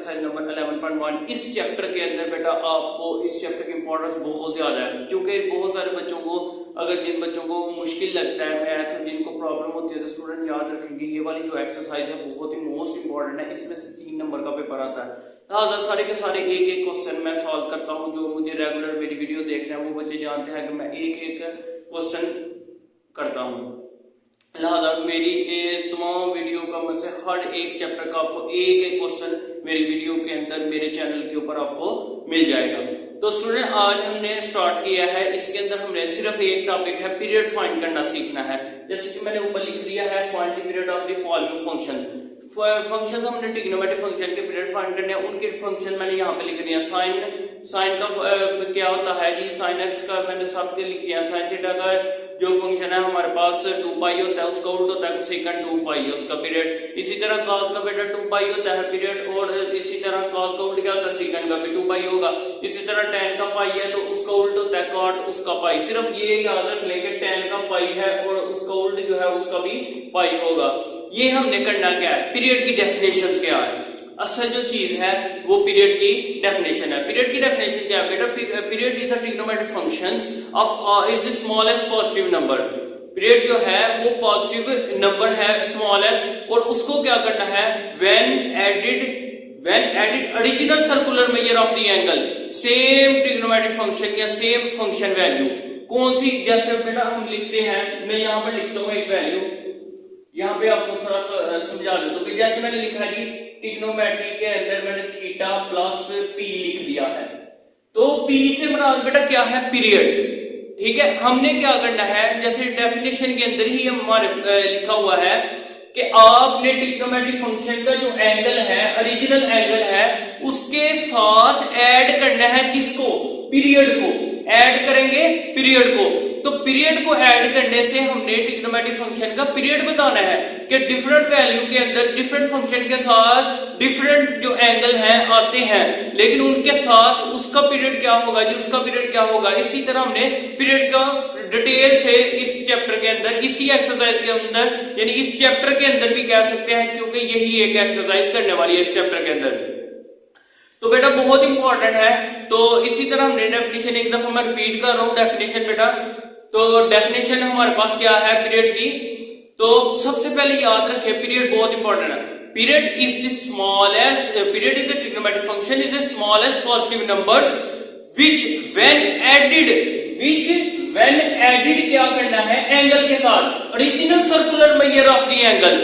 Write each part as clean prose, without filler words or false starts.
Exercise number 11.1। इस chapter के अंदर बेटा आपको इस चैप्टर की इंपॉर्टेंस बहुत ज्यादा है, क्योंकि बहुत सारे बच्चों को, अगर जिन बच्चों को मुश्किल लगता है मैथ, जिनको प्रॉब्लम होती है, तो स्टूडेंट याद रखेंगे ये वाली जो एक्सरसाइज है बहुत ही मोस्ट इंपॉर्टेंट है। इसमें से 3 नंबर का पेपर आता है। हाँ, सारे के सारे एक एक क्वेश्चन मैं सॉल्व करता हूँ। जो मुझे रेगुलर मेरी वीडियो देख रहे हैं वो बच्चे जानते हैं कि मैं एक एक क्वेश्चन करता हूँ। लिहाजा मेरी तमाम वीडियो का मतलब से हर एक चैप्टर का आपको एक एक क्वेश्चन मेरी वीडियो के अंदर मेरे चैनल के ऊपर आपको मिल जाएगा। तो स्टूडेंट आज हमने स्टार्ट किया है, इसके अंदर हमने सिर्फ एक टॉपिक है पीरियड फाइंड करना सीखना है। जैसे कि मैंने ऊपर लिख लिया है, find the period of the following functions. Function हमने ट्रिग्नोमेट्रिक फंक्शन के पीरियड फाइंड करने हैं, उनके फंक्शन मैंने यहाँ पे लिख दिया। साइन का क्या होता है जी, साइन एक्स का मैंने सब के लिख दिया। साइन थीटा का जो फंक्शन है हमारे पास 2 पाई होता है, उसका उल्टा होता है कोसेकंड 2 पाई है उसका पीरियड। इसी तरह cos का बेटा 2 पाई होता है पीरियड, और इसी तरह cos का उल्टा क्या होता है, सेकंड का भी 2 पाई होगा। इसी तरह tan का पाई है तो उसका उल्टा होता है cot उसका पाई। सिर्फ ये याद रख लेंगे tan का पाई है और उसका उल्टा जो है उसका भी पाई होगा। ये हमने करना क्या है, पीरियड की डेफिनेशन क्या है। असल जो चीज है वो पीरियड की डेफिनेशन है। पीरियड की डेफिनेशन क्या है बेटा, period is a trigonometric functions of is the smallest positive number. Period जो है वो पॉजिटिव नंबर है स्मॉलेस्ट, और उसको क्या करना है, when added original circular measure of the angle same trigonometric function या सेम फंक्शन वैल्यू। कौन सी, जैसे बेटा हम लिखते हैं, मैं यहाँ पर लिखता हूँ एक वैल्यू, यहाँ पे आपको थोड़ा सा समझा देता हूँ। जैसे मैंने लिखा जी ट्रिग्नोमेट्री के अंदर मैंने थीटा प्लस पी लिख दिया है, तो पी से मुराद बेटा क्या है, पीरियड। ठीक है, हमने क्या करना है, जैसे डेफिनेशन के अंदर ही हमारे लिखा हुआ है कि आपने ट्रिग्नोमेट्रिक फंक्शन का जो एंगल है, ओरिजिनल एंगल है, उसके साथ ऐड करना है किसको, पीरियड को। ऐड करेंगे पीरियड को, तो पीरियड को ऐड करने से हमने ट्रिग्नोमेट्रिक फंक्शन का पीरियड बताना है कि डिफरेंट वैल्यू के अंदर डिफरेंट फंक्शन के साथ डिफरेंट जो एंगल हैं आते हैं, लेकिन उनके साथ उसका पीरियड क्या होगा जी, उसका पीरियड क्या होगा। इसी तरह हमने पीरियड का डिटेल से इस चैप्टर के अंदर, इसी एक्सरसाइज के अंदर, यानी इस चैप्टर के अंदर भी कह सकते हैं, क्योंकि यही एक एक्सरसाइज करने वाली है इस चैप्टर के अंदर। तो बेटा बहुत इंपॉर्टेंट है। तो इसी तरह हमने डेफिनेशन एक दफा मैं रिपीट कर रहा हूं डेफिनेशन बेटा। तो डेफिनेशन हमारे पास क्या है पीरियड की, तो सबसे पहले याद रखें पीरियड बहुत इंपॉर्टेंट है। Period is the smallest, period is a trigonometric function is the smallest positive numbers which when added क्या करना है, एंगल के साथ, original circular measure of the angle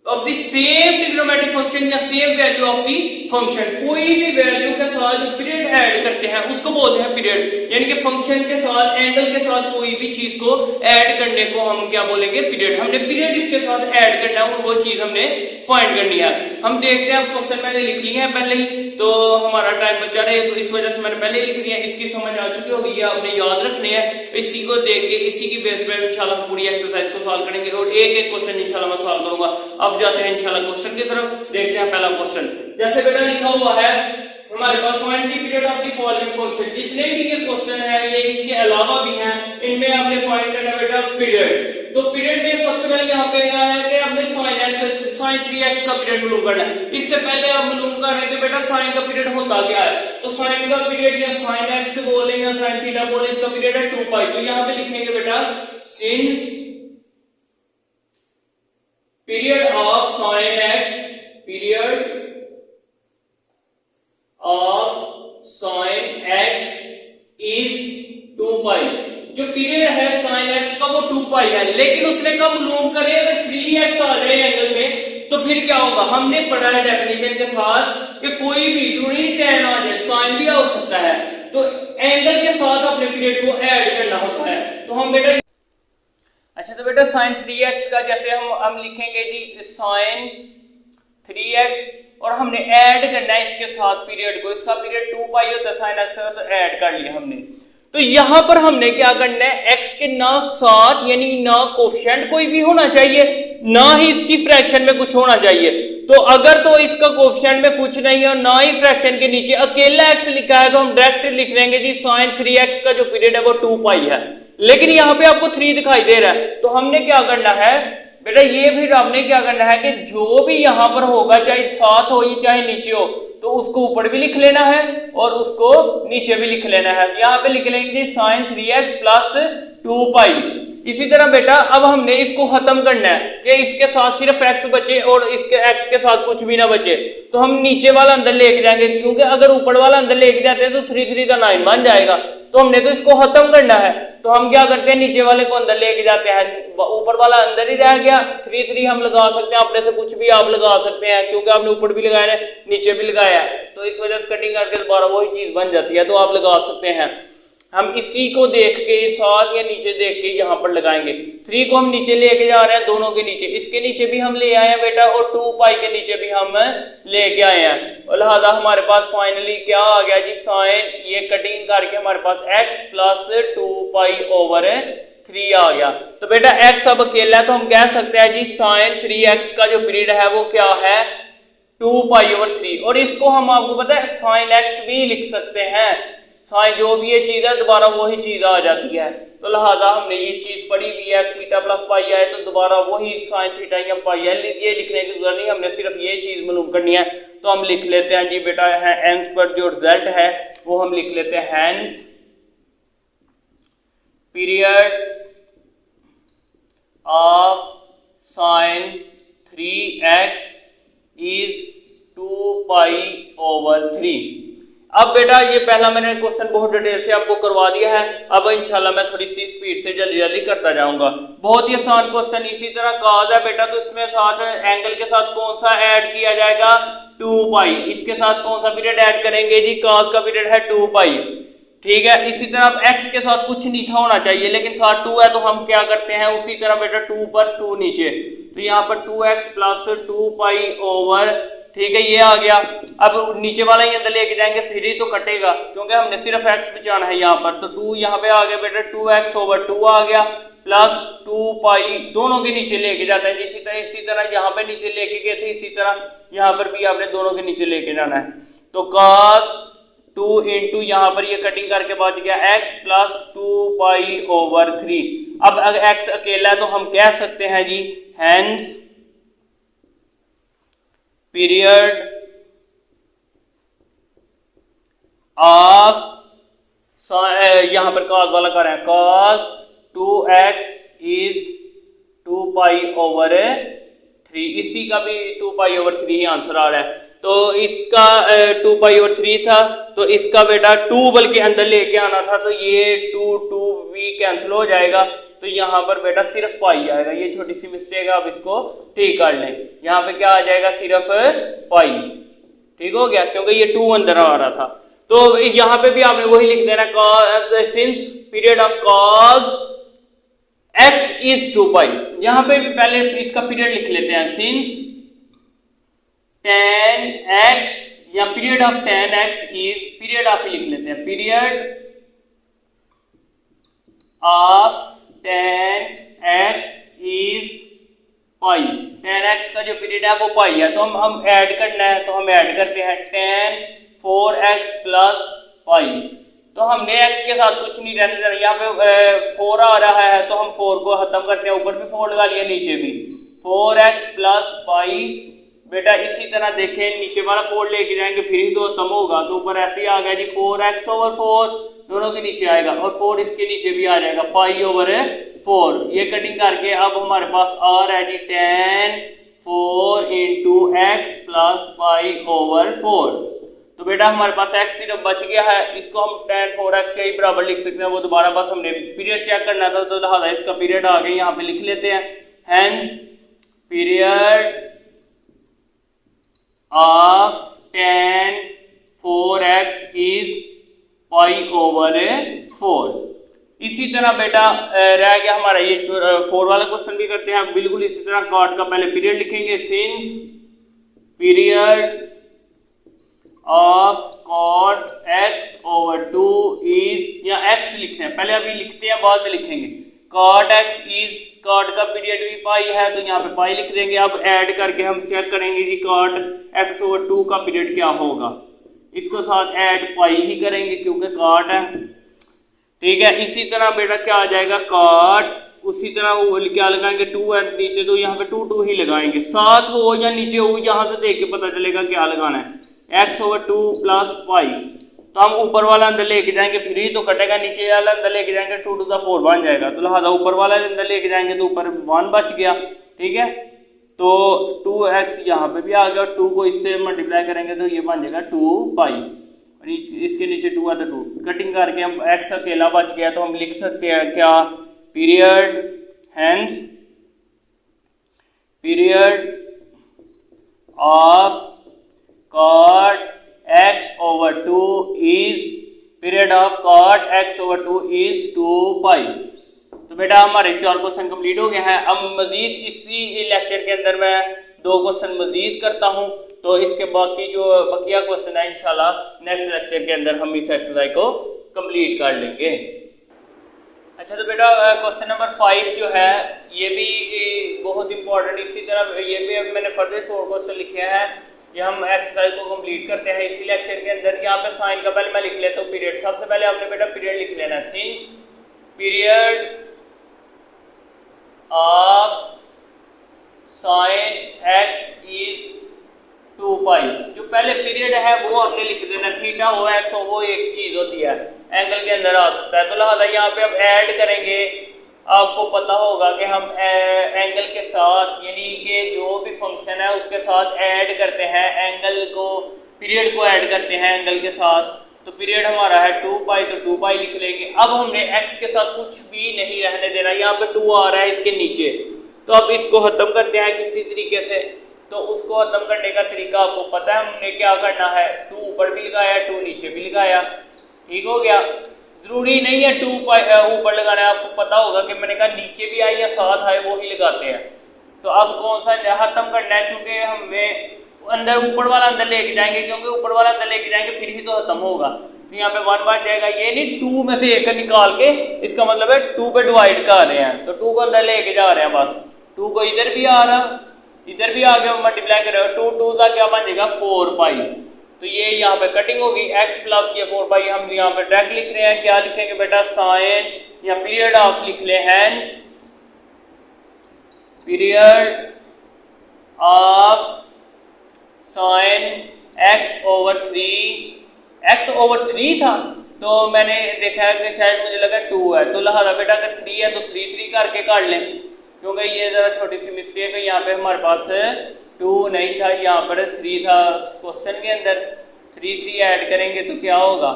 of the same trigonometric function या same value of the function. कोई भी value के साथ जो पीरियड ऐड करते हैं उसको बोलते हैं पीरियड, यानी कि फंक्शन के साथ, एंगल के साथ कोई भी चीज को ऐड करने को हम क्या बोलेंगे, पीरियड। हमने पीरियड इसके साथ ऐड करना है और वो चीज हमने फाइंड करनी है। हम देखते हैं, क्वेश्चन मैंने लिख लिए हैं पहले ही, तो हमारा टाइम बचा रहे, तो इस वजह से मैंने पहले लिख दिया। इसकी समझ आ चुकी होगी, ये आपने याद रखने हैं। इसी को देख के, इसी की बेस पे इंशाल्लाह पूरी एक्सरसाइज को सॉल्व करेंगे और एक एक क्वेश्चन इंशाल्लाह मैं सॉल्व करूंगा। अब जाते हैं इंशाल्लाह क्वेश्चन की तरफ, देखते हैं पहला क्वेश्चन। जैसे बेटा लिखा हुआ है हमारे पास, find the period of the following function. जितने भी ये क्वेश्चन है ये इसके अलावा भी हैं, इनमें आपने फाइंड करना बेटा पीरियड। तो पीरियड में सबसे पहले यहाँ पे क्या है कि हमने sin 3x का पीरियड मालूम करना है। इससे पहले आप मालूम कर रहे हैं कि बेटा sin का पीरियड होता क्या है, तो sin का पीरियड या sin x बोले या sin थीटा बोले, इसका पीरियड है 2 पाई। तो यहाँ पे लिखेंगे बेटा since period of sin x, period of sin x is 2 पाई। जो पीरियड है sin x का वो 2 पाई है, लेकिन उसने कब मालूम करे, अगर 3x आ जाए एंगल में तो फिर क्या होगा। हमने पढ़ा है डेफिनेशन के साथ कि कोई भी जरूरी tan आ जाए, sin भी आ सकता है, तो एंगल के साथ अपने पीरियड को ऐड करना होता है। तो हम बेटा, अच्छा तो बेटा sin 3x का जैसे हम लिखेंगे जी sin 3x, और हमने ऐड करना है इसके साथ पीरियड को। इसका पीरियड 2 पाई होता है sin x का, तो ऐड कर लिया हमने। तो यहां पर हमने क्या करना है, x के ना साथ, यानी ना कोफिशिएंट कोई भी होना चाहिए, ना ही इसकी फ्रैक्शन में कुछ होना चाहिए। तो अगर तो इसका कोफिशिएंट में कुछ नहीं है और ना ही फ्रैक्शन के नीचे अकेला x लिखा है, तो हम डायरेक्ट लिख लेंगे जी sin 3x का जो पीरियड है वो 2 पाई है। लेकिन यहाँ पे आपको 3 दिखाई दे रहा है, तो हमने क्या करना है बेटा ये फिर आपने क्या करना है कि जो भी यहां पर होगा, चाहे साथ हो या चाहे नीचे हो, तो उसको ऊपर भी लिख लेना है और उसको नीचे भी लिख लेना है। यहां पे लिख लेंगे sin 3x प्लस 2 पाई। इसी तरह बेटा अब हमने इसको खत्म करना है कि इसके साथ सिर्फ x बचे और इसके x के साथ कुछ भी ना बचे, तो हम नीचे वाला अंदर लेके जाएंगे, क्योंकि अगर ऊपर वाला अंदर लेके जाते हैं तो 3 3 का 9 बन जाएगा। तो हमने तो इसको खत्म करना है, तो हम क्या करते हैं, नीचे वाले को अंदर लेके जाते हैं, ऊपर वाला अंदर ही रह गया। 3 3 हम लगा सकते हैं, अपने से कुछ भी आप लगा सकते हैं, क्योंकि आपने ऊपर भी लगाया है नीचे भी लगाया है, तो इस वजह से कटिंग करके दोबारा वही चीज बन जाती है, तो आप लगा सकते हैं। हम इसी को देख के साथ या नीचे देख के यहाँ पर लगाएंगे। 3 को हम नीचे लेके जा रहे हैं, दोनों के नीचे, इसके नीचे भी हम ले आए हैं बेटा, और 2 पाई के नीचे भी हम लेके आए हैं, और लिहाजा हमारे पास फाइनली क्या आ गया जी, साइन, ये कटिंग करके हमारे पास x प्लस 2 पाई ओवर 3 आ गया। तो बेटा x अब अकेला है, तो हम कह सकते हैं जी साइन 3x का जो पीरियड है वो क्या है, 2 पाई ओवर 3। और इसको हम आपको पता है साइन x भी लिख सकते हैं, साइन जो भी ये चीज है दोबारा वही चीज आ जाती है। तो लिहाजा हमने ये चीज पढ़ी भी है, थीटा प्लस पाई है, तो दोबारा वही साइन थीटा या पाई है, ये लिखने की जरूरत नहीं, हमने सिर्फ ये चीज मालूम करनी है। तो हम लिख लेते हैं जी बेटा, हैंस पर जो रिजल्ट है वो हम लिख लेते हैं, hence period of sine 3x is 2 pi over 3। अब बेटा ये पहला मैंने क्वेश्चन बहुत डिटेल से आपको करवा दिया है, अब इंशाल्लाह मैं थोड़ी सी स्पीड से जल्दी जल्दी करता जाऊंगा। बहुत ही आसान क्वेश्चन। इसी तरह कॉज है बेटा, तो इसमें साथ एंगल के साथ कौन सा ऐड किया जाएगा, 2 पाई। इसके साथ कौन सा पीरियड ऐड करेंगे जी, कॉज का पीरियड है 2 पाई, ठीक है। इसी तरह अब x के साथ कुछ नहीं था होना चाहिए, लेकिन साथ 2 है, तो हम क्या करते हैं, उसी तरह बेटा 2 पर 2 नीचे, तो यहाँ पर 2x प्लस 2 पाई ओवर, ठीक है, ये आ गया। अब नीचे वाला ही अंदर लेके जाएंगे, फिर ही तो कटेगा, क्योंकि हमने सिर्फ x बचाना है यहाँ पर, तो 2 यहाँ पे आ गया बेटा, 2x ओवर 2 आ गया, प्लस 2 पाई, दोनों के नीचे लेके जाते हैं। इसी तरह यहाँ पे नीचे लेके गए थे, इसी तरह यहाँ पर भी आपने दोनों के नीचे लेके जाना है। तो cos 2 इंटू यहाँ पर ये कटिंग करके बच गया x प्लस 2 पाई ओवर 3। अब अगर x अकेला है तो हम कह सकते हैं जी, हैंस पीरियड ऑफ, यहां पर cos वाला कर रहे हैं, cos 2x is 2 pi over 3, इसी का भी 2 पाई ओवर 3 ही आंसर आ रहा है। तो इसका 2 पाई ओवर 3 था, तो इसका बेटा 2 बल्कि अंदर लेके आना था, तो ये 2 भी कैंसिल हो जाएगा, तो यहाँ पर बेटा सिर्फ पाई आएगा। ये छोटी सी मिस्टेक है, आप इसको ठीक कर लें। यहाँ पे क्या आ जाएगा, सिर्फ पाई, ठीक हो गया, क्योंकि ये 2 अंदर आ रहा था। तो यहाँ पे भी आपने वही लिख देना, since period of cos x is 2 pi. यहाँ पे भी पहले इसका पीरियड लिख लेते हैं, सिंस tan x, या period of tan x is, period of ही लिख लेते हैं, period of tan x is pi. tan x का जो पीरियड है वो पाई है, तो हम ऐड करना है, तो हम ऐड करते हैं tan 4x प्लस पाई। तो हमने x के साथ कुछ नहीं रहने देना, यहाँ पे 4 आ रहा है, तो हम 4 को खत्म करते हैं, ऊपर भी 4 लगा लिया, नीचे भी 4x प्लस पाई। बेटा इसी तरह देखें, नीचे वाला 4 लेके जाएंगे फिर ही तो खत्म होगा, तो ऊपर ऐसे ही आ गया जी 4x ओवर 4, दोनों के नीचे आएगा, और 4 इसके नीचे भी आ जाएगा, पाई ओवर 4। ये कटिंग करके अब हमारे पास आ रहा है जी tan 4 into x plus pi over 4। तो बेटा हमारे पास x सिर्फ बच गया है, इसको हम tan 4x के ही बराबर लिख सकते हैं, वो दोबारा बस हमने पीरियड चेक करना था, तो लिहाजा इसका पीरियड आगे यहाँ पे लिख लेते हैं, hence period of tan 4x is pi over 4। इसी तरह बेटा रह गया हमारा ये 4 वाला क्वेश्चन भी करते हैं बिल्कुल इसी तरह। कॉट का पहले पीरियड लिखेंगे, since period of cot x over 2 is, या x लिखते हैं पहले, अभी लिखते हैं बाद में लिखेंगे, कॉट x इज, कॉट का पीरियड भी पाई है, तो यहाँ पे पाई लिख देंगे। अब ऐड करके हम चेक करेंगे जी कॉट x ओवर 2 का पीरियड क्या होगा, इसको साथ ऐड पाई ही करेंगे क्योंकि कॉट है, ठीक है। इसी तरह बेटा क्या आ जाएगा, कॉट उसी तरह वो क्या लगाएंगे, 2 है नीचे तो यहाँ पे 2 2 ही लगाएंगे, साथ हो या नीचे हो यहाँ से देख के पता चलेगा क्या लगाना है, x/2 प्लस पाई। तो हम ऊपर वाला अंदर लेके जाएंगे फिर ही तो कटेगा, नीचे वाला अंदर लेके जाएंगे 2⁴ बन जाएगा, तो लिहाजा ऊपर वाला अंदर लेके जाएंगे तो ऊपर 1 बच गया। ठीक है, तो 2x यहाँ पे भी आ गया और 2 को इससे मल्टीप्लाई करेंगे तो ये बन जाएगा 2 पाई, और इसके नीचे 2 है तो 2 कटिंग करके हम x अकेला बच गया तो हम लिख सकते हैं क्या, period hence period of cot x/2 is period of cot x/2 is 2 pi. तो बेटा हमारे 4 क्वेश्चन कंप्लीट हो गए हैं। अब मजीद इसी लेक्चर के अंदर मैं 2 क्वेश्चन मजीद करता हूं, तो इसके बाकी जो बकिया क्वेश्चन है इंशाल्लाह नेक्स्ट लेक्चर के अंदर हम इस एक्सरसाइज को कंप्लीट कर लेंगे। अच्छा, तो बेटा क्वेश्चन नंबर 5 जो है ये भी बहुत इंपॉर्टेंट, इसी तरह ये भी अब मैंने फर्दर 4 क्वेश्चन लिखे हैं, ये हम एक्सरसाइज को कंप्लीट करते हैं इसी लेक्चर के अंदर। यहाँ पे साइन का पहले मैं लिख लेता हूँ पीरियड। सबसे पहले आपने बेटा पीरियड लिख लेना है, since period of sine x is 2 पाई। जो पहले पीरियड है वो आपने लिख देना, थीटा हो एक्स हो वो एक चीज होती है, एंगल के अंदर आ सकता है। तो लिहाजा यहाँ पे अब ऐड करेंगे, आपको पता होगा कि हम एंगल के साथ यानी कि जो भी फंक्शन है उसके साथ ऐड करते हैं एंगल को, पीरियड को ऐड करते हैं एंगल के साथ। तो पीरियड हमारा है 2 पाई, तो 2 पाई लिख लेंगे। अब हमने x के साथ कुछ भी नहीं रहने देना, यहाँ पे 2 आ रहा है इसके नीचे, तो अब इसको खत्म करते हैं किसी तरीके से। तो उसको खत्म करने का तरीका आपको पता है, हमने क्या करना है, 2 ऊपर भी लगाया 2 नीचे भी लगाया, ठीक हो गया। जरूरी नहीं है 2 ऊपर लगाना है, आपको पता होगा कि मैंने कहा नीचे भी आए या साथ आए वो ही लगाते हैं। तो अब कौन सा खत्म करना है, चूंकि हमें अंदर ऊपर वाला अंदर लेके जाएंगे, क्योंकि ऊपर वाला अंदर लेके जाएंगे फिर ही तो खत्म होगा। तो यहाँ पे 1 बच जाएगा, ये नहीं 2 में से 1 निकाल के, इसका मतलब है 2 पे डिवाइड कर रहे हैं, तो 2 को अंदर लेके जा रहे हैं बस। 2 को इधर भी आ रहा, इधर भी आ गया, मल्टीप्लाई कर रहे हो, 2 2 का क्या बन जाएगा 4 पाई। तो ये यहाँ पे कटिंग होगी, x प्लस ये 4 पाई हम यहाँ पे डायरेक्ट लिख रहे हैं। क्या लिखेंगे बेटा, साइन या पीरियड ऑफ लिख ले, hence period of sign x/3 था, तो मैंने देखा है कि शायद मुझे लगा 2 है, तो लिहाजा बेटा अगर 3 है तो 3 3 करके काट लें, क्योंकि ये जरा छोटी सी मिस्टेक है, यहाँ पे हमारे पास 2 नहीं था, यहाँ पर 3 था क्वेश्चन के अंदर। 3 3 ऐड करेंगे तो क्या होगा,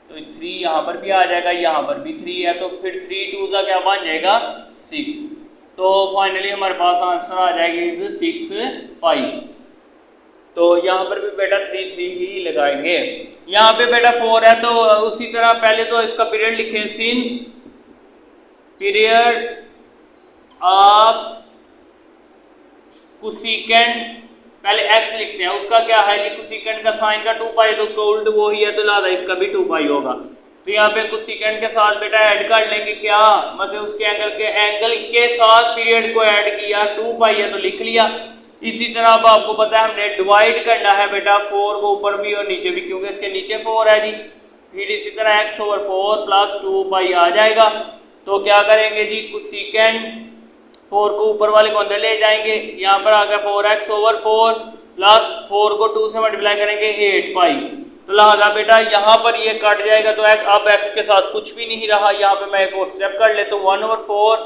तो 3 यहाँ पर भी आ जाएगा, यहाँ पर भी 3 है, तो फिर 3 2 का क्या बन जाएगा 6। तो फाइनली हमारे पास आंसर आ जाएगी 6 पाई। तो यहाँ पर भी बेटा 3 3 ही लगाएंगे। यहाँ पे बेटा 4 है, तो उसी तरह पहले तो इसका पीरियड लिखें, सिंस पीरियड ऑफ कोसेकेंट, पहले x लिखते हैं, उसका क्या है जी, कोसेकेंट का साइन का 2 पाई, तो उसका उल्ट वो ही है, तो लिहाजा इसका भी 2 पाई होगा। तो यहाँ पे कोसेकेंट के साथ बेटा ऐड कर लेंगे, क्या मतलब उसके एंगल के साथ पीरियड को ऐड किया, 2 पाई है तो लिख लिया। इसी तरह अब आपको पता है हमने डिवाइड करना है बेटा 4 को ऊपर भी और नीचे भी, क्योंकि इसके नीचे 4 है जी। फिर इसी तरह x/4 प्लस 2 पाई आ जाएगा। तो क्या करेंगे जी, कोसेकेंट 4 को ऊपर वाले को अंदर ले जाएंगे, यहाँ पर आ गया 4x/4 प्लस 4 को 2 से मल्टीप्लाई करेंगे 8 पाई। तो लिहाजा बेटा यहाँ पर ये कट जाएगा, तो अब x के साथ कुछ भी नहीं रहा। यहाँ पे मैं एक और स्टेप कर लेता हूँ, 1/4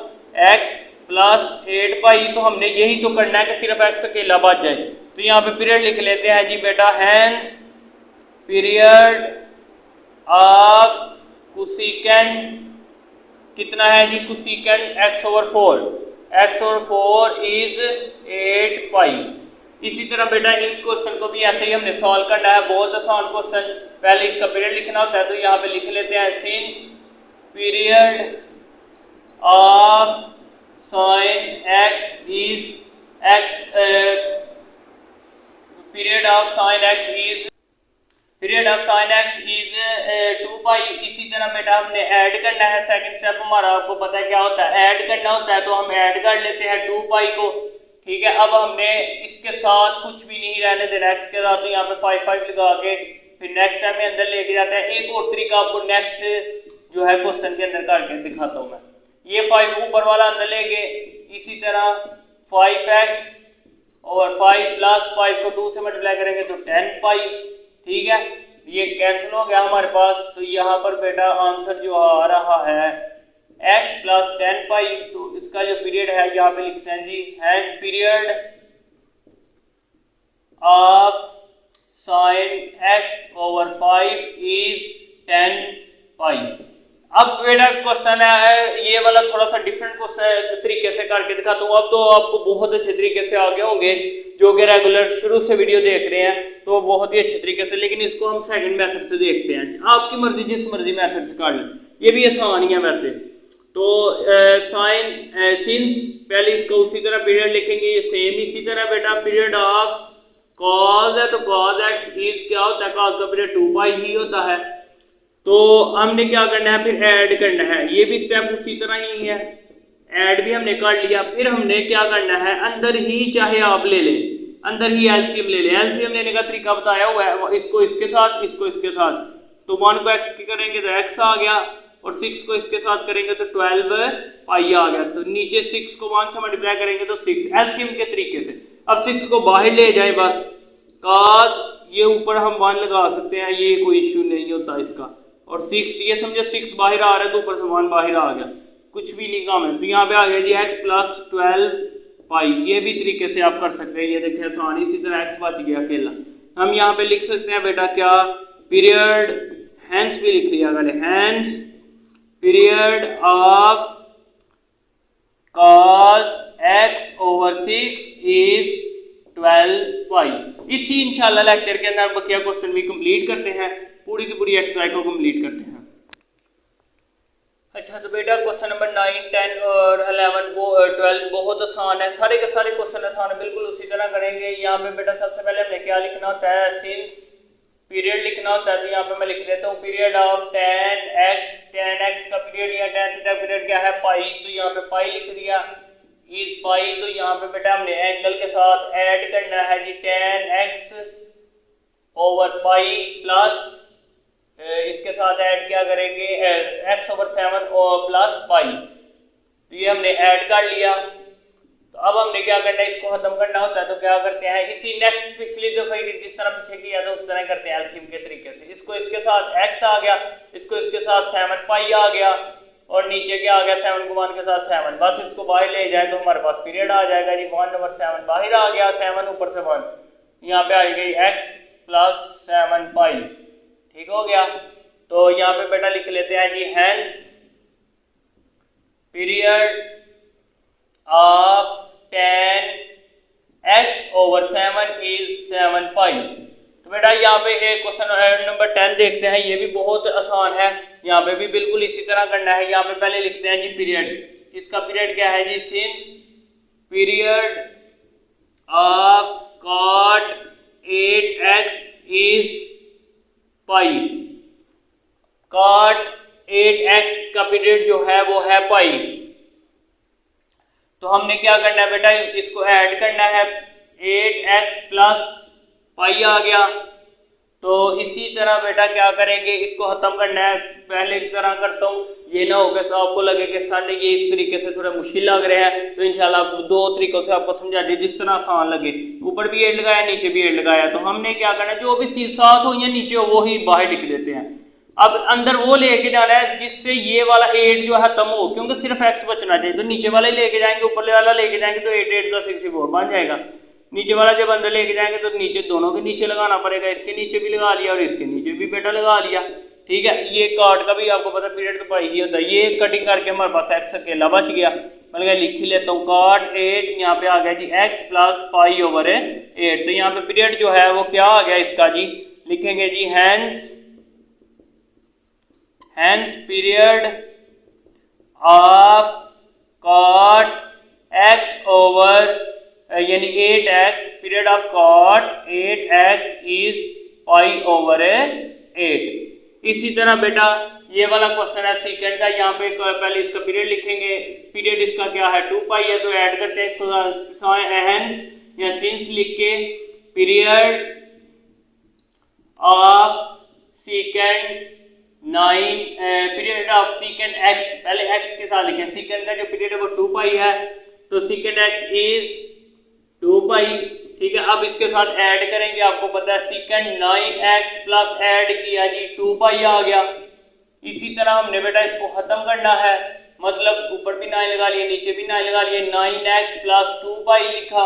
x प्लस 8 पाई। तो हमने यही तो करना है कि सिर्फ x अकेला बच जाए। तो यहाँ पे पीरियड लिख लेते हैं जी बेटा, हेंस पीरियड ऑफ कोसेकेंट कितना है जी, कोसेकेंट x/4 इज 8 पाई। इसी तरह बेटा इन क्वेश्चन को भी ऐसे ही हमने सॉल्व करना है, बहुत आसान क्वेश्चन। पहले इसका पीरियड लिखना होता है, तो यहाँ पे लिख लेते हैं, since period of sine x is period of sine x is 2 pi. इसी तरह बेटा हमने ऐड करना है, सेकंड स्टेप हमारा आपको पता है क्या होता है, ऐड करना होता है। तो हम ऐड कर लेते हैं 2 पाई को, ठीक है। अब हमने इसके साथ कुछ भी नहीं रहने देना x के साथ, तो यहाँ पे 5 5 लगा के फिर नेक्स्ट स्टेप में अंदर लेके जाते हैं। एक और तरीका आपको नेक्स्ट जो है क्वेश्चन के अंदर करके दिखाता हूँ मैं। ये 5 ऊपर वाला अंदर लेंगे, इसी तरह 5x और 5 प्लस 5 को 2 से मल्टीप्लाई करेंगे तो 10 पाई। ठीक है, ये कैंसिल हो गया हमारे पास। तो यहाँ पर बेटा आंसर जो आ रहा है x प्लस 10 पाई। तो इसका जो पीरियड है यहाँ पे लिखते हैं जी, hence period of sine x over 5 is 10 pi. अब बेटा क्वेश्चन है ये वाला थोड़ा सा डिफरेंट क्वेश्चन तरीके से करके दिखाता हूँ। अब तो आपको बहुत अच्छे तरीके से आगे होंगे जो कि रेगुलर शुरू से वीडियो देख रहे हैं तो बहुत ही अच्छे तरीके से, लेकिन इसको हम सेकंड मेथड से देखते हैं। आपकी मर्जी, जिस मर्जी मेथड से कर लें, ये भी आसान ही है वैसे। तो साइन सिंस पहले इसका उसी तरह पीरियड लिखेंगे, सेम इसी तरह बेटा पीरियड ऑफ कॉज है तो कॉज एक्स इज क्या होता है, कॉज का पीरियड 2 पाई ही होता है। तो हमने क्या करना है, फिर ऐड करना है। ये भी स्टेप उसी तरह ही है, ऐड भी हमने कर लिया। फिर हमने क्या करना है, अंदर ही चाहे आप ले लें, अंदर ही एलसीएम ले लें। एलसीएम लेने का तरीका बताया हुआ है, इसको इसके साथ, इसको इसके साथ। तो 1 को एक्स की करेंगे तो एक्स आ गया, और 6 को इसके साथ करेंगे तो 12 पाई आ गया। तो नीचे 6 को 1 से मल्टीप्लाई करेंगे तो 6 एलसीएम के तरीके से। अब 6 को बाहर ले जाए बस, काज ये ऊपर हम 1 लगा सकते हैं, ये कोई इश्यू नहीं होता इसका। और 6 ये समझे 6 बाहर आ रहा है तो ऊपर से 1 बाहर आ गया, कुछ भी नहीं काम है। तो यहाँ पे आ गया जी x प्लस 12 पाई। ये भी तरीके से आप कर सकते हैं, ये देखिए आसान। इसी तरह x बच गया अकेला। हम यहाँ पे लिख सकते हैं बेटा क्या, पीरियड, हैंस भी लिख लिया अगर, hence period of cos x over 6 is 12 pi. इसी इंशाल्लाह लेक्चर के अंदर बकिया क्वेश्चन भी कंप्लीट करते हैं, पूरी की पूरी एक्सरसाइज को कंप्लीट करते हैं। अच्छा, तो बेटा क्वेश्चन नंबर 9, 10 और 11 12 बहुत आसान है, सारे के सारे क्वेश्चन आसान है, बिल्कुल उसी तरह करेंगे। यहाँ पे बेटा सबसे पहले हमने क्या लिखना होता है, सिंस पीरियड लिखना होता है। तो यहाँ पे मैं लिख देता हूँ पीरियड ऑफ 10x का पीरियड या tan थीटा पीरियड क्या है, पाई। तो यहाँ पे पाई लिख दिया, इज पाई। तो यहाँ पे बेटा हमने एंगल के साथ ऐड करना है जी, tan x over pi plus इसके साथ ऐड क्या करेंगे, x ओवर 7 और प्लस पाई। तो ये हमने ऐड कर लिया। तो अब हमने क्या करना है, इसको खत्म करना होता है। तो क्या करते हैं, इसी नेक्स्ट पिछली दफा जिस तरह पीछे किया था उस तरह करते हैं एलसीएम के तरीके से। इसको इसके साथ x आ गया, इसको इसके साथ 7 पाई आ गया, और नीचे क्या आ गया, 7 को 1 के साथ 7। बस इसको बाहर ले जाए तो हमारे पास पीरियड आ जाएगा जी, 1 ओवर 7 बाहर आ गया, 7 ऊपर से 1, यहाँ पे आ गई x प्लस 7 पाई। ठीक हो गया। तो यहाँ पे बेटा लिख लेते हैं जी, hence period of 10x over 7 is 7 pi. तो बेटा यहाँ पे एक क्वेश्चन नंबर 10 देखते हैं, ये भी बहुत आसान है। यहाँ पे भी बिल्कुल इसी तरह करना है। यहाँ पे पहले लिखते हैं जी पीरियड, इसका पीरियड क्या है जी, since period of cot 8x is pi. cot 8x का पीरियड जो है वो है पाई। तो हमने क्या करना है बेटा, इसको ऐड करना है, 8x प्लस पाई आ गया। तो इसी तरह बेटा क्या करेंगे, इसको खत्म करना है। पहले की तरह करता हूँ, ये ना हो कि आपको लगे कि सर ने ये इस तरीके से थोड़ा मुश्किल लग रहा है। तो इंशाल्लाह दो तरीकों से आपको समझा दिए, जिस तरह आसान लगे। ऊपर भी एड लगाया, नीचे भी एड लगाया। तो हमने क्या करना है, जो भी साथ हो या नीचे हो वो ही बाहर लिख देते हैं। अब अंदर वो लेके जाना है जिससे ये वाला 8 जो है खत्म हो, क्योंकि सिर्फ x बचना चाहिए। तो नीचे वाला ही लेके जाएंगे, ऊपर वाला लेके जाएंगे तो 8 8 64 बन जाएगा। नीचे वाला जब अंदर लेके जाएंगे तो नीचे दोनों के नीचे लगाना पड़ेगा, इसके नीचे भी लगा लिया और इसके नीचे भी बेटा लगा लिया। ठीक है, ये काट का भी आपको पता पीरियड तो पाई ही होता है। ये कटिंग करके हमारे पास x अकेला बच गया। मैं लिख ही लेता हूँ, काट 8 यहाँ पे आ गया जी x प्लस पाई ओवर 8। तो यहाँ पे पीरियड जो है वो क्या आ गया इसका जी, लिखेंगे जी hence period of cot x over यानी 8x, period of cot 8x is pi over 8। इसी तरह बेटा ये वाला क्वेश्चन है सेकंड का। यहाँ पे पहले इसका पीरियड लिखेंगे, पीरियड इसका क्या है 2 पाई है। तो ऐड करते हैं इसको, हैंस या सिंस लिख के period of second period of सीकेंड x, पहले एक्स के साथ लिखें, सीकेंड का जो पीरियड है वो 2 पाई है, तो सीकेंड एक्स इज 2 पाई। ठीक है, अब इसके साथ ऐड करेंगे, आपको पता है सीकेंड 9x प्लस ऐड किया जी 2 पाई आ गया। इसी तरह हमने बेटा इसको खत्म करना है, मतलब ऊपर भी 9 लगा लिए, नीचे भी 9 लगा लिए, 9x प्लस 2 पाई लिखा।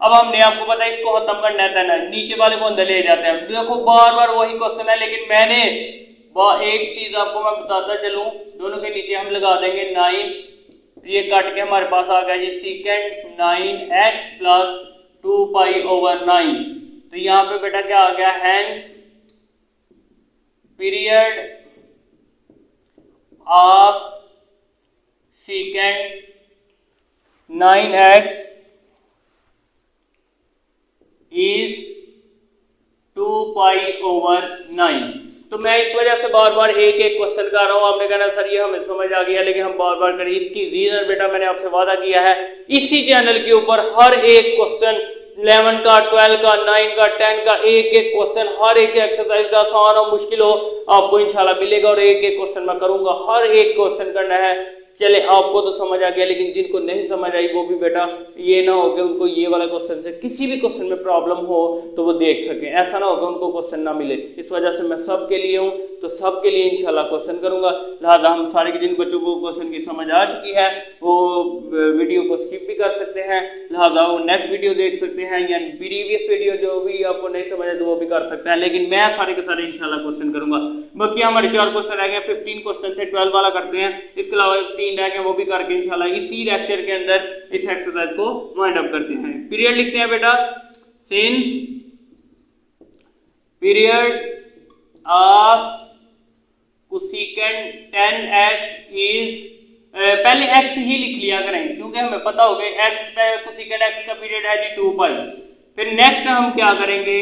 अब हमने, आपको पता है इसको खत्म करना है, नीचे वाले को अंदर ले जाते हैं। देखो बार बार वही क्वेश्चन है, लेकिन मैंने एक चीज आपको मैं बताता चलूं, दोनों के नीचे हम लगा देंगे 9, ये कट के हमारे पास आ गया जी सीकेंड 9x प्लस 2 पाई ओवर 9। तो यहां पे बेटा क्या आ गया, hence period of secant 9x is 2 pi over 9। तो मैं इस वजह से बार बार एक एक क्वेश्चन कर रहा हूं। आपने कहना सर ये हमें समझ आ गया, लेकिन हम बार बार करें, इसकी रीजन बेटा मैंने आपसे वादा किया है, इसी चैनल के ऊपर हर एक क्वेश्चन 11 का, 12 का, 9 का, 10 का, एक एक क्वेश्चन, हर एक एक्सरसाइज का, आसान हो मुश्किल हो, आपको इंशाल्लाह मिलेगा। और एक एक क्वेश्चन मैं करूंगा, हर एक क्वेश्चन करना है। चले आपको तो समझ आ गया, लेकिन जिनको नहीं समझ आई वो भी बेटा ये ना हो कि उनको ये वाला क्वेश्चन से किसी भी क्वेश्चन में प्रॉब्लम हो तो वो देख सकें, ऐसा ना हो कि उनको क्वेश्चन ना मिले। इस वजह से मैं सबके लिए हूँ, तो सबके लिए इंशाल्लाह क्वेश्चन करूंगा। लिहाजा हम सारे के जिन बच्चों को क्वेश्चन की समझ आ चुकी है वो वीडियो को स्किप भी कर सकते हैं, लिहाजा वो नेक्स्ट वीडियो देख सकते हैं, या प्रीवियस वीडियो जो भी आपको नहीं समझ आए तो वो भी कर सकते हैं, लेकिन मैं सारे के सारे इंशाल्लाह क्वेश्चन करूंगा। बाकी हमारे 4 क्वेश्चन रह गए, 15 क्वेश्चन थे, 12 वाला करते हैं, इसके अलावा 3 रह गए, वो भी करके इंशाल्लाह इसी लेक्चर के अंदर इस एक्सरसाइज को वाइंड अप करते हैं। पीरियड लिखते हैं बेटा, since period of cosecant 10x is, पहले x ही लिख लिया करें क्योंकि हमें पता हो गया x पे कोसेकेंड x का पीरियड है जी 2 पाई। फिर नेक्स्ट हम क्या करेंगे,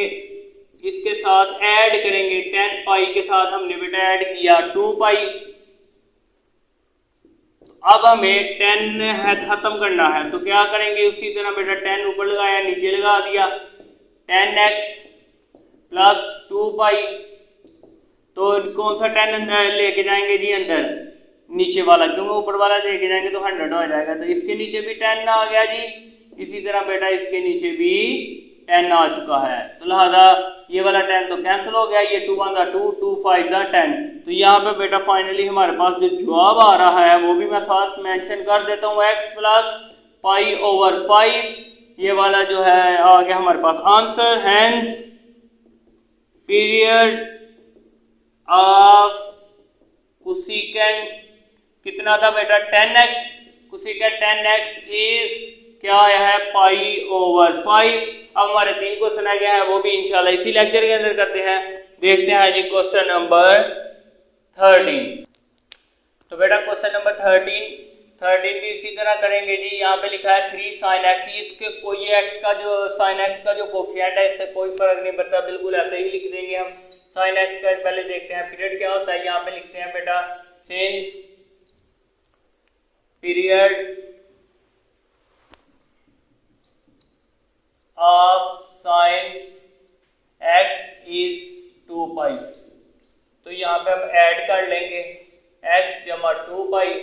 इसके साथ ऐड करेंगे 10 पाई के साथ हमने बेटा ऐड किया 2 पाई। अब हमें 10 है खत्म करना है, तो क्या करेंगे, उसी तरह बेटा 10 ऊपर लगाया, नीचे लगा दिया, 10x प्लस 2 पाई। तो कौन सा 10 लेके जाएंगे जी अंदर, नीचे वाला, क्योंकि ऊपर वाला लेके जाएंगे तो 100 हो जाएगा, तो इसके नीचे भी 10 आ गया जी। इसी तरह बेटा इसके नीचे भी 10 आ चुका है, तो लिहाजा ये वाला 10 तो कैंसिल हो गया, ये 2 1 2 2 5 10। तो यहाँ पे बेटा फाइनली हमारे पास जो जवाब आ रहा है वो भी मैं साथ मेंशन कर देता हूँ, x प्लस पाई ओवर 5, ये वाला जो है आ गया हमारे पास answer. Hence period of cosecant कितना था बेटा 10x, कोसेकेंड 10x इज क्या आया है पाई ओवर 5। अब हमारे 3 क्वेश्चन आ गया है, वो भी इंशाल्लाह इसी लेक्चर के अंदर करते हैं। देखते हैं जी क्वेश्चन नंबर 13। तो बेटा क्वेश्चन नंबर 13 भी इसी तरह करेंगे जी। यहाँ पे लिखा है 3 sin x, इसके कोई x का जो sin x का जो कोफिशिएंट है इससे कोई फर्क नहीं पड़ता, बिल्कुल ऐसे ही लिख देंगे हम। sin x का पहले देखते हैं पीरियड क्या होता है, यहाँ पे लिखते हैं बेटा since period of sin x is 2 pi. तो यहाँ पे हम ऐड कर लेंगे x जमा 2 पाई।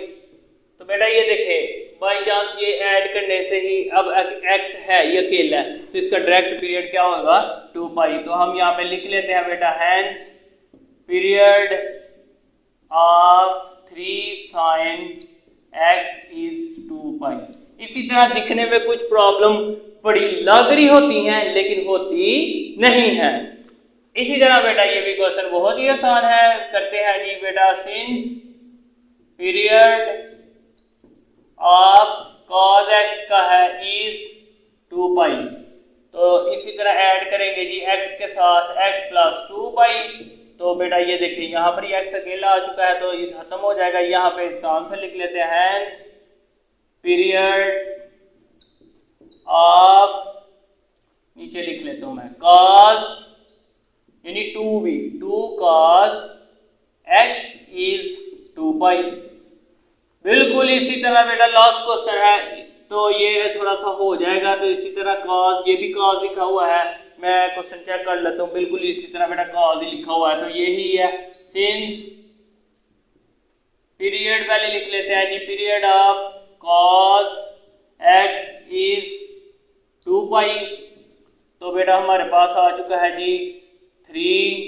तो बेटा ये देखें, बाई चांस ये ऐड करने से ही अब x है ये अकेला है, तो इसका डायरेक्ट पीरियड क्या होगा 2 पाई। तो हम यहाँ पे लिख लेते हैं बेटा hence period of 3 sin x is 2 pi. इसी तरह दिखने में कुछ प्रॉब्लम बड़ी लग रही होती हैं लेकिन होती नहीं है। इसी तरह बेटा ये भी क्वेश्चन बहुत ही आसान है, करते हैं जी बेटा since period of cos x का है इज 2 पाई। तो इसी तरह ऐड करेंगे जी x के साथ x प्लस 2 पाई। तो बेटा ये देखिए यहाँ पर x अकेला आ चुका है तो ये खत्म हो जाएगा, यहाँ पे इसका आंसर लिख लेते हैं हैंस पीरियड ऑफ, नीचे लिख लेता हूं मैं cos यानी 2 cos x इज 2 पाई। बिल्कुल इसी तरह बेटा लास्ट क्वेश्चन है तो ये थोड़ा सा हो जाएगा, तो इसी तरह cos, ये भी cos लिखा हुआ है, मैं क्वेश्चन चेक कर लेता हूँ, बिल्कुल इसी तरह बेटा cos ही लिखा हुआ है, तो यही है सिंस पीरियड पहले लिख लेते हैं जी, period of cos x is 2 pi. तो बेटा हमारे पास आ चुका है जी 3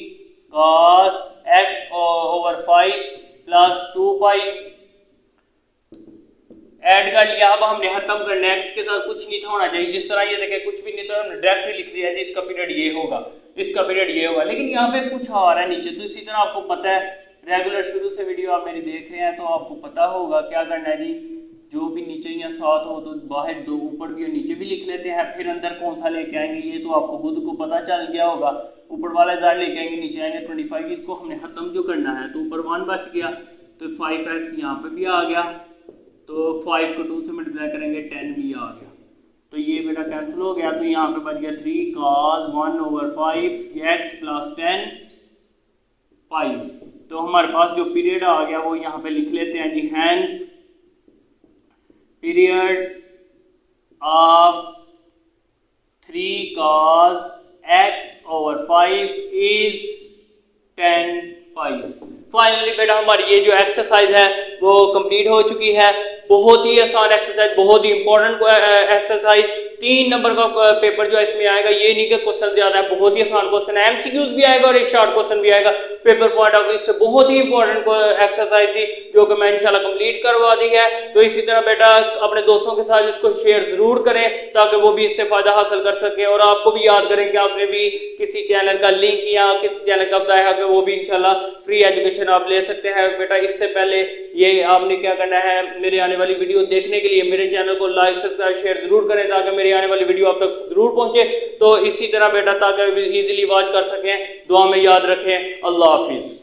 cos x over 5 plus 2 pi. Add कर लिया। अब हमने खत्म करना है, x के साथ कुछ नहीं था होना चाहिए, जिस तरह ये देखें कुछ भी नहीं था, हमने डायरेक्टली लिख दिया जी इसका पीरियड ये होगा, इसका पीरियड ये होगा, लेकिन यहाँ पे कुछ आ रहा है नीचे। तो इसी तरह आपको पता है, रेगुलर शुरू से वीडियो आप मेरी देख रहे हैं तो आपको पता होगा क्या करना है जी। जो भी नीचे या साथ हो तो बाहर दो, ऊपर भी और नीचे भी लिख लेते हैं, फिर अंदर कौन सा लेके आएंगे ये तो आपको खुद को पता चल गया होगा। ऊपर वाला जार लेके आएंगे, नीचे आएंगे 25, इसको हमने खत्म जो करना है, तो ऊपर 1 बच गया, तो 5x यहाँ पे भी आ गया, तो 5 को 2 से मल्टीप्लाई करेंगे 10 भी आ गया, तो ये बेटा कैंसिल हो गया। तो यहाँ पे बच गया 3 cos 1 ओवर 5 x प्लस 10 पाई। तो हमारे पास जो पीरियड आ गया वो यहाँ पे लिख लेते हैं जी, hence period of 3 cos x over 5 is 10 pi. Finally बेटा हमारी ये जो एक्सरसाइज है वो कंप्लीट हो चुकी है। बहुत ही आसान एक्सरसाइज, बहुत ही इंपॉर्टेंट एक्सरसाइज। 3 नंबर का पेपर जो है इसमें आएगा, ये नहीं कि क्वेश्चन ज्यादा है, बहुत ही आसान क्वेश्चन है, एमसीक्यूज भी आएगा और एक शॉर्ट क्वेश्चन भी आएगा। पेपर पॉइंट ऑफ व्यू से बहुत ही इंपॉर्टेंट एक्सरसाइज थी जो कि मैं इंशाल्लाह कंप्लीट करवा दी है। तो इसी तरह बेटा अपने दोस्तों के साथ इसको शेयर जरूर करें ताकि वो भी इससे फायदा हासिल कर सके, और आपको भी याद करें कि आपने भी किसी चैनल का लिंक या किसी चैनल का बताया है कि वो भी इंशाल्लाह फ्री एजुकेशन आप ले सकते हैं। बेटा इससे पहले ये आपने क्या करना है, मेरे आने वाली वीडियो देखने के लिए मेरे चैनल को लाइक सब्सक्राइब शेयर जरूर करें ताकि मेरी आने वाली वीडियो आप तक जरूर पहुंचे। तो इसी तरह बेटा ताकि इजीली वॉच कर सकें, दुआ में याद रखें। अल्लाह हाफिज।